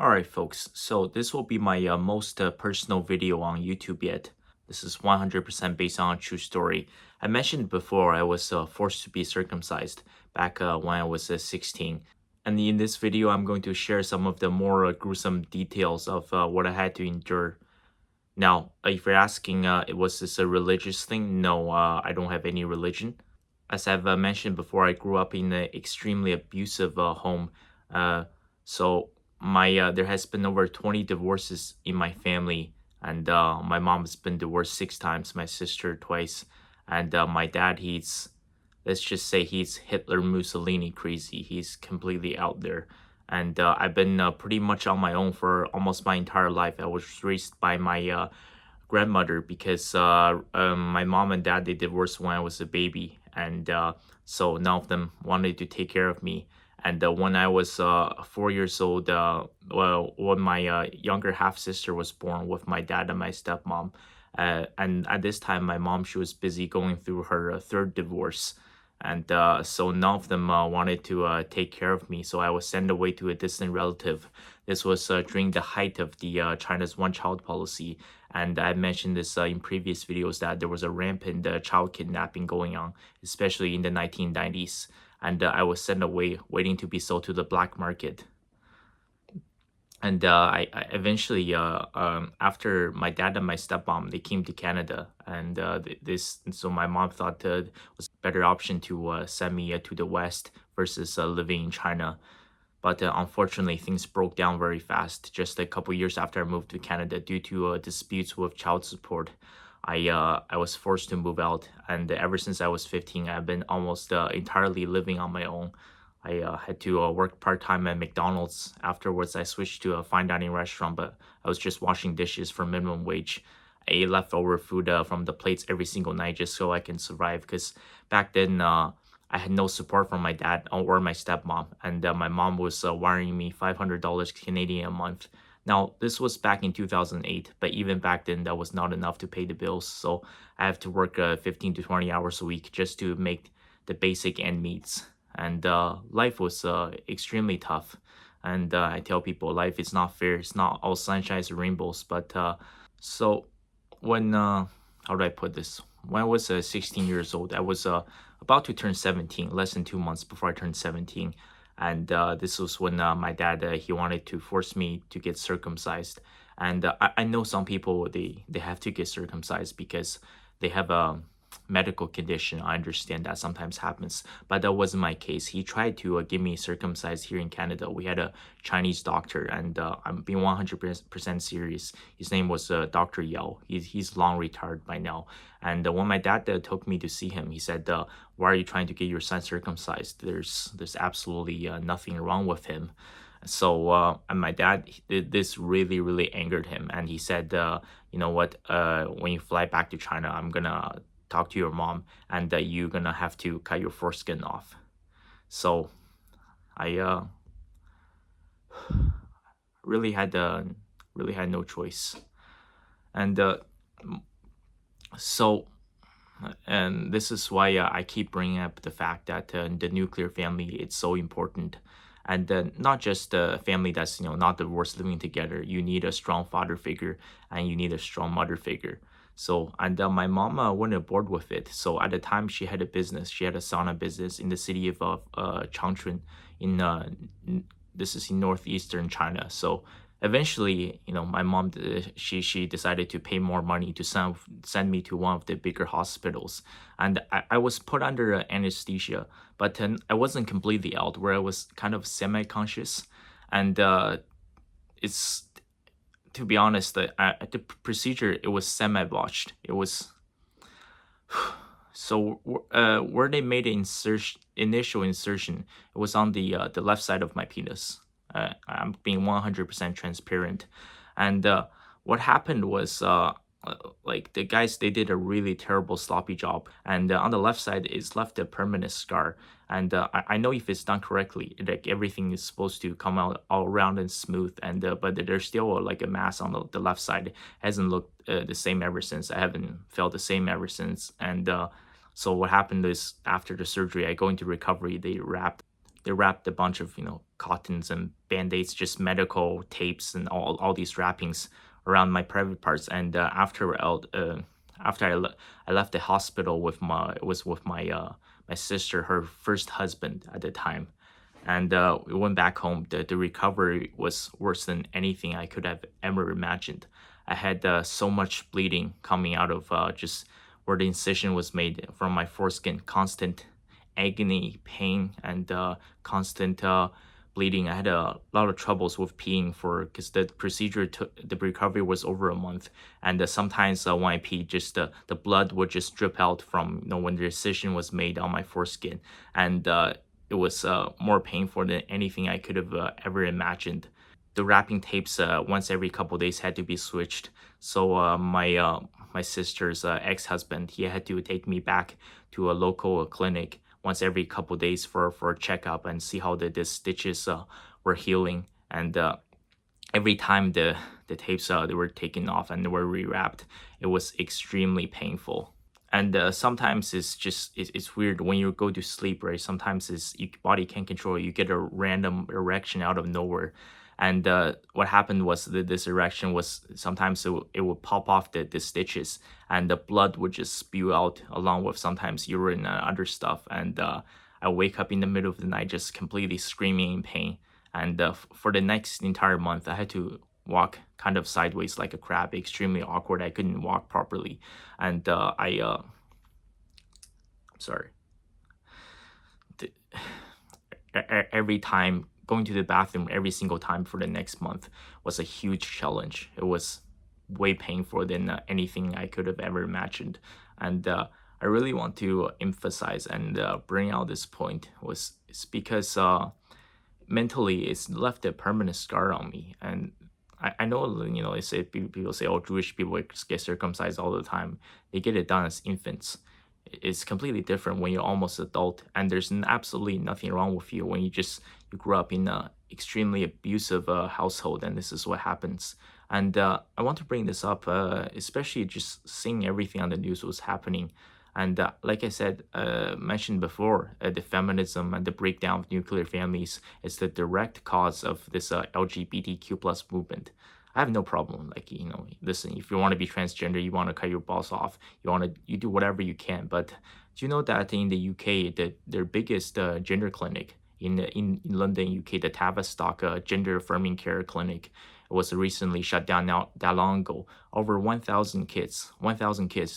Alright folks, so this will be my most personal video on YouTube yet. This is 100% based on a true story. I mentioned before I was forced to be circumcised back when I was 16. And in this video I'm going to share some of the more gruesome details of what I had to endure. Now, if you're asking, was this a religious thing? No, I don't have any religion. As I've mentioned before, I grew up in an extremely abusive home. Uh, so there has been over 20 divorces in my family, and my mom's been divorced 6 times, my sister twice, and my dad, let's just say he's Hitler Mussolini crazy. He's completely out there. And I've been pretty much on my own for almost my entire life. I was raised by my grandmother because my mom and dad they divorced when I was a baby, and so none of them wanted to take care of me. And when I was 4 years old, well, when my younger half sister was born with my dad and my stepmom, and at this time my mom she was busy going through her third divorce, and so none of them wanted to take care of me. So I was sent away to a distant relative. This was during the height of the China's one-child policy, and I mentioned this in previous videos that there was a rampant child kidnapping going on, especially in the 1990s. And I was sent away, waiting to be sold to the black market. And I eventually, after my dad and my stepmom, they came to Canada, and so my mom thought it was a better option to send me to the West versus living in China. But unfortunately, things broke down very fast. Just a couple years after I moved to Canada, due to disputes with child support, I was forced to move out, and ever since I was 15, I've been almost entirely living on my own. I had to work part-time at McDonald's. Afterwards, I switched to a fine dining restaurant, but I was just washing dishes for minimum wage. I ate leftover food from the plates every single night just so I can survive, because back then I had no support from my dad or my stepmom, and my mom was wiring me $500 Canadian a month. Now, this was back in 2008, but even back then, that was not enough to pay the bills, so I have to work 15 to 20 hours a week just to make the basic end meets. And life was extremely tough. And I tell people life is not fair. It's not all sunshine and rainbows. But so when how do I put this? When I was 16 years old, I was about to turn 17, less than 2 months before I turned 17. And this was when my dad he wanted to force me to get circumcised. And I know some people they have to get circumcised because they have a medical condition. I understand that sometimes happens, but that wasn't my case. He tried to get me circumcised here in Canada. We had a Chinese doctor, and I'm being 100% serious. His name was Dr. Yao. He's long retired by now. And when my dad took me to see him, he said, "Why are you trying to get your son circumcised? There's absolutely nothing wrong with him." So and my dad, this really angered him, and he said, "You know what? When you fly back to China, I'm gonna talk to your mom, and you're gonna have to cut your foreskin off." So I really had no choice. And so and this is why I keep bringing up the fact that the nuclear family it's so important. And not just a family that's not divorced living together. You need a strong father figure, and you need a strong mother figure. So, and my mom went aboard with it. So at the time, she had a business. She had a sauna business in the city of Changchun. This is in northeastern China. So eventually, my mom she decided to pay more money to send me to one of the bigger hospitals, and I was put under anesthesia, but then I wasn't completely out, where I was kind of semi-conscious, and it's to be honest, the procedure it was semi-botched. It was so where they made the initial insertion, it was on the left side of my penis. I'm being 100% transparent, and what happened was like the guys they did a really terrible sloppy job, and on the left side it's left a permanent scar. And I know if it's done correctly, like everything is supposed to come out all round and smooth, and but there's still like a mass on the left side. It hasn't looked the same ever since. I haven't felt the same ever since. And so what happened is after the surgery I go into recovery. they wrapped a bunch of cottons and band-aids, just medical tapes and all these wrappings around my private parts. And after I left the hospital with my sister, her first husband at the time, and we went back home. The recovery was worse than anything I could have ever imagined. I had so much bleeding coming out of just where the incision was made from my foreskin, constant agony, pain, and constant bleeding. I had a lot of troubles with peeing because the recovery was over a month, and sometimes when I pee, just the blood would just drip out from when the incision was made on my foreskin, and it was more painful than anything I could have ever imagined. The wrapping tapes once every couple days had to be switched. So my sister's ex-husband, he had to take me back to a local clinic once every couple days for a checkup and see how the stitches were healing. And every time the tapes they were taken off and were rewrapped, it was extremely painful. And sometimes it's weird when you go to sleep, right? Sometimes your body can't control it. You get a random erection out of nowhere. And what happened was that this erection was sometimes it would pop off the stitches, and the blood would just spew out along with sometimes urine and other stuff. And I wake up in the middle of the night just completely screaming in pain. And for the next entire month, I had to walk kind of sideways like a crab, extremely awkward. I couldn't walk properly. And I'm sorry. Every time going to the bathroom every single time for the next month was a huge challenge. It was way painful than anything I could have ever imagined. And I really want to emphasize and bring out this point it's because mentally it's left a permanent scar on me. And I know, they say people say, oh, Jewish people get circumcised all the time. They get it done as infants. It's completely different when you're almost adult, and there's absolutely nothing wrong with you when you grew up in an extremely abusive household, and this is what happens. And I want to bring this up, especially just seeing everything on the news was happening. And like I said, mentioned before, the feminism and the breakdown of nuclear families is the direct cause of this LGBTQ plus movement. I have no problem. Listen, if you want to be transgender, you want to cut your balls off, you do whatever you can. But do you know that in the UK, their biggest gender clinic in London, UK, the Tavistock gender affirming care clinic was recently shut down not that long ago. Over 1,000 kids,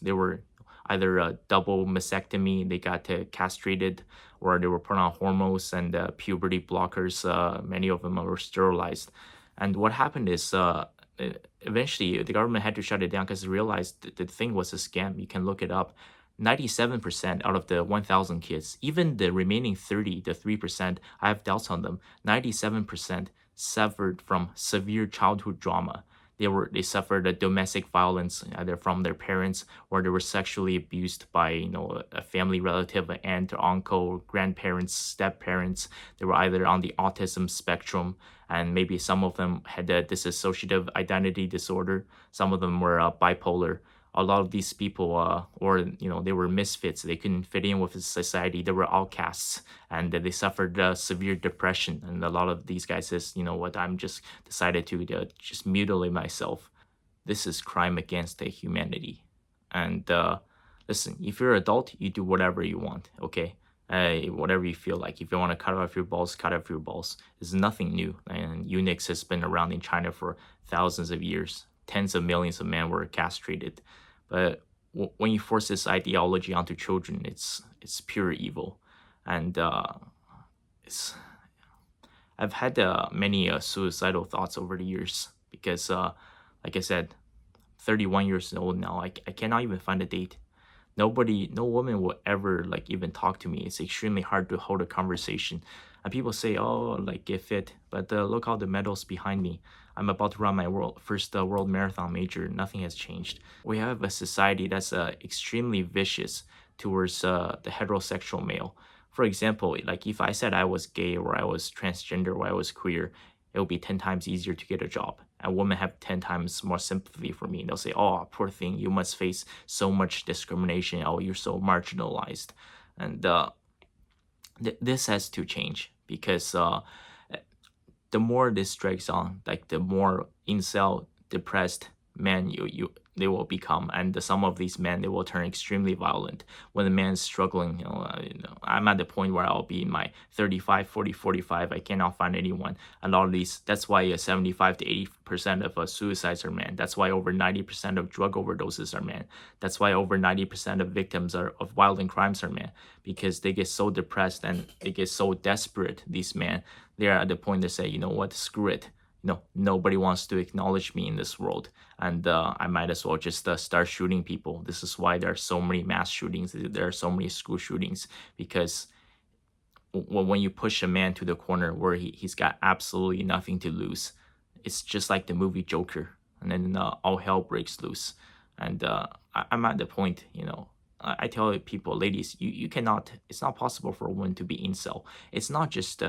they were either a double mastectomy, they got castrated, or they were put on hormones and puberty blockers. Many of them were sterilized. And what happened is eventually the government had to shut it down because they realized that the thing was a scam. You can look it up. 97% out of the 1,000 kids, even the remaining 3%, I have doubts on them. 97% suffered from severe childhood trauma. They suffered a domestic violence either from their parents, or they were sexually abused by a family relative, an aunt or uncle, grandparents, step-parents. They were either on the autism spectrum, and maybe some of them had a dissociative identity disorder. Some of them were bipolar. A lot of these people they were misfits. They couldn't fit in with society. They were outcasts, and they suffered severe depression. And a lot of these guys says, I'm just decided to just mutilate myself. This is crime against humanity. And listen, if you're an adult, you do whatever you want, okay? Whatever you feel like. If you want to cut off your balls, cut off your balls. It's nothing new. And eunuchs has been around in China for thousands of years. Tens of millions of men were castrated. But when you force this ideology onto children, it's pure evil. And I've had many suicidal thoughts over the years because, like I said, 31 years old now. I cannot even find a date. No woman will ever even talk to me. It's extremely hard to hold a conversation. And people say, oh, get fit. But look all the medals behind me. I'm about to run my first world marathon major. Nothing has changed. We have a society that's extremely vicious towards the heterosexual male. For example, if I said I was gay or I was transgender or I was queer, it would be 10 times easier to get a job. And women have 10 times more sympathy for me. They'll say, oh, poor thing, you must face so much discrimination. Oh, you're so marginalized. And This has to change because the more this drags on, like the more incel depressed men they will become, and some of these men they will turn extremely violent when a man is struggling. I'm at the point where I'll be in my 35, 40, 45. I cannot find anyone. A lot of these. That's why 75 to 80% of suicides are men. That's why over 90% of drug overdoses are men. That's why over 90% of victims of violent crimes are men, because they get so depressed and they get so desperate. These men, they're at the point to say, you know what, screw it. Nobody wants to acknowledge me in this world, and I might as well just start shooting people. This is why there are so many mass shootings. There are so many school shootings, because when you push a man to the corner where he's got absolutely nothing to lose, it's just like the movie Joker, and then all hell breaks loose. And I'm at the point, I tell people, ladies, you cannot, it's not possible for a woman to be incel. It's not just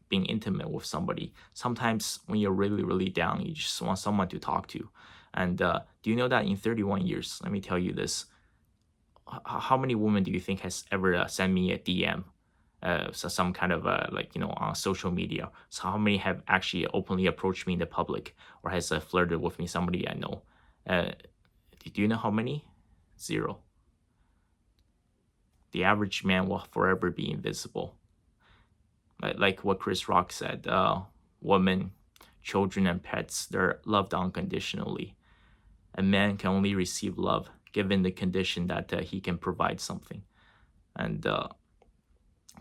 being intimate with somebody. Sometimes when you're really, really down, you just want someone to talk to. And do you know that in 31 years, let me tell you this, how many women do you think has ever sent me a DM? So some kind of on social media. So how many have actually openly approached me in the public, or has flirted with me, somebody I know? Do you know how many? Zero. The average man will forever be invisible. Like what Chris Rock said, women, children, and pets, they're loved unconditionally. A man can only receive love given the condition that he can provide something. And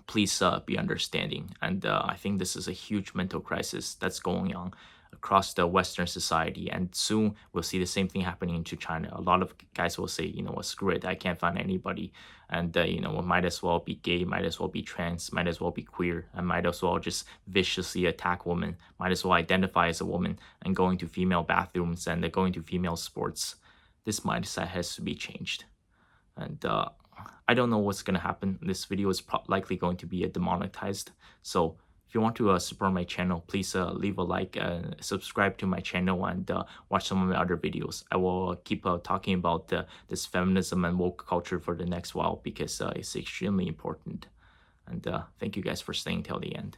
please be understanding. And I think this is a huge mental crisis that's going on across the Western society. And soon we'll see the same thing happening to China. A lot of guys will say, screw it, I can't find anybody. And, might as well be gay, might as well be trans, might as well be queer, and might as well just viciously attack women, might as well identify as a woman and go into female bathrooms and going to female sports. This mindset has to be changed. And I don't know what's going to happen. This video is likely going to be demonetized. So if you want to support my channel, please leave a like, subscribe to my channel, and watch some of my other videos. I will keep talking about this feminism and woke culture for the next while, because it's extremely important. And thank you guys for staying till the end.